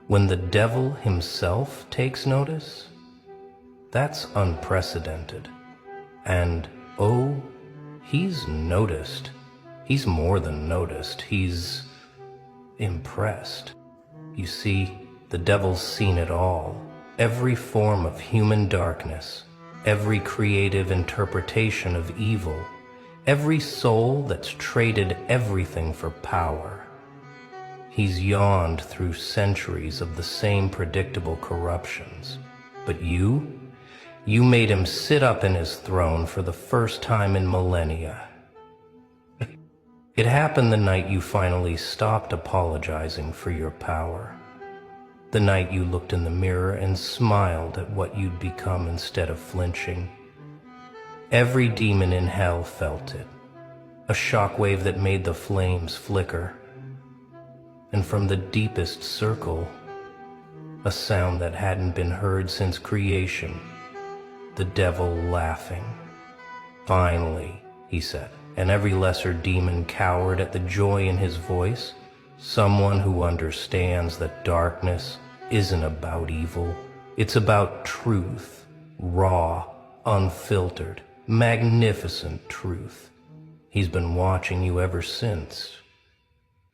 When the devil himself takes notice, that's unprecedented. And, oh, he's noticed. He's more than noticed. He's impressed. You see, the devil's seen it all. Every form of human darkness, every creative interpretation of evil, every soul that's traded everything for power. He's yawned through centuries of the same predictable corruptions. But you made him sit up in his throne for the first time in millennia. It happened the night you finally stopped apologizing for your power. The night you looked in the mirror and smiled at what you'd become instead of flinching. Every demon in hell felt it, a shockwave that made the flames flicker. And from the deepest circle, a sound that hadn't been heard since creation, the devil laughing. Finally, he said, and every lesser demon cowered at the joy in his voice. Someone who understands that darkness isn't about evil. It's about truth, raw, unfiltered, magnificent truth. He's been watching you ever since.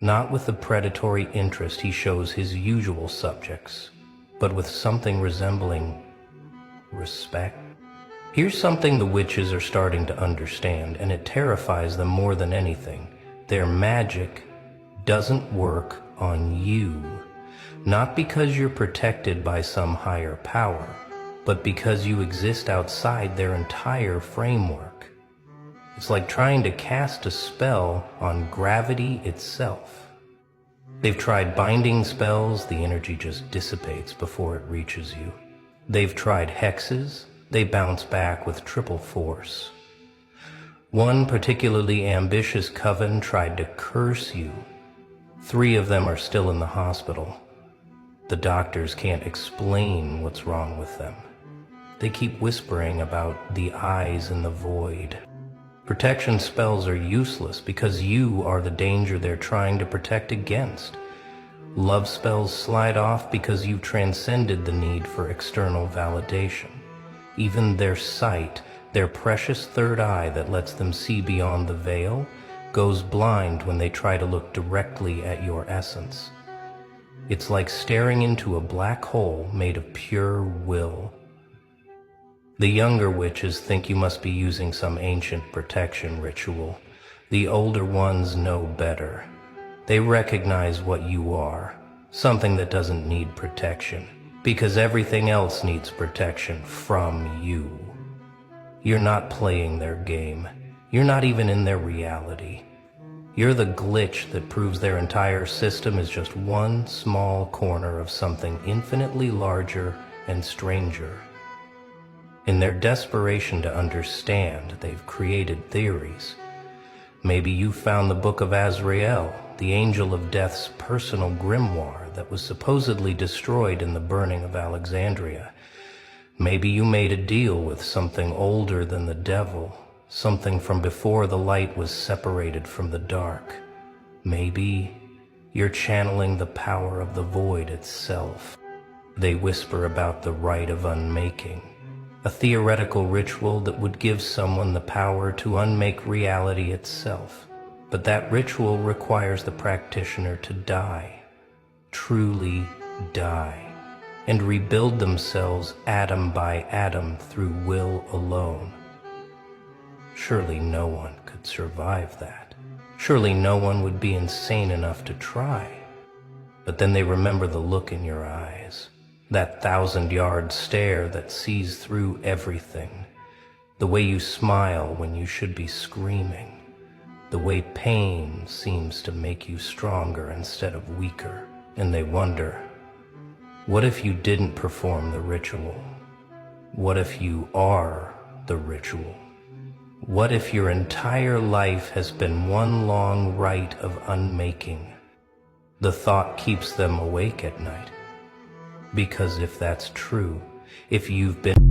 Not with the predatory interest he shows his usual subjects, but with something resembling respect. Here's something the witches are starting to understand, and it terrifies them more than anything. Their magic doesn't work on you, not because you're protected by some higher power, but because you exist outside their entire framework. It's like trying to cast a spell on gravity itself. They've tried binding spells, the energy just dissipates before it reaches you. They've tried hexes, they bounce back with triple force. One particularly ambitious coven tried to curse you. 3 of them are still in the hospital. The doctors can't explain what's wrong with them. They keep whispering about the eyes in the void. Protection spells are useless because you are the danger they're trying to protect against. Love spells slide off because you've transcended the need for external validation. Even their sight, their precious third eye that lets them see beyond the veil, goes blind when they try to look directly at your essence. It's like staring into a black hole made of pure will. The younger witches think you must be using some ancient protection ritual. The older ones know better. They recognize what you are, something that doesn't need protection, because everything else needs protection from you. You're not playing their game. You're not even in their reality. You're the glitch that proves their entire system is just one small corner of something infinitely larger and stranger. In their desperation to understand, they've created theories. Maybe you found the Book of Azrael, the angel of death's personal grimoire that was supposedly destroyed in the burning of Alexandria. Maybe you made a deal with something older than the devil, something from before the light was separated from the dark. Maybe you're channeling the power of the void itself. They whisper about the rite of unmaking, a theoretical ritual that would give someone the power to unmake reality itself. But that ritual requires the practitioner to die, truly die, and rebuild themselves atom by atom through will alone. Surely no one could survive that. Surely no one would be insane enough to try. But then they remember the look in your eyes, that 1,000-yard stare that sees through everything, the way you smile when you should be screaming, the way pain seems to make you stronger instead of weaker. And they wonder, what if you didn't perform the ritual? What if you are the ritual? What if your entire life has been one long rite of unmaking? The thought keeps them awake at night. Because if that's true, if you've been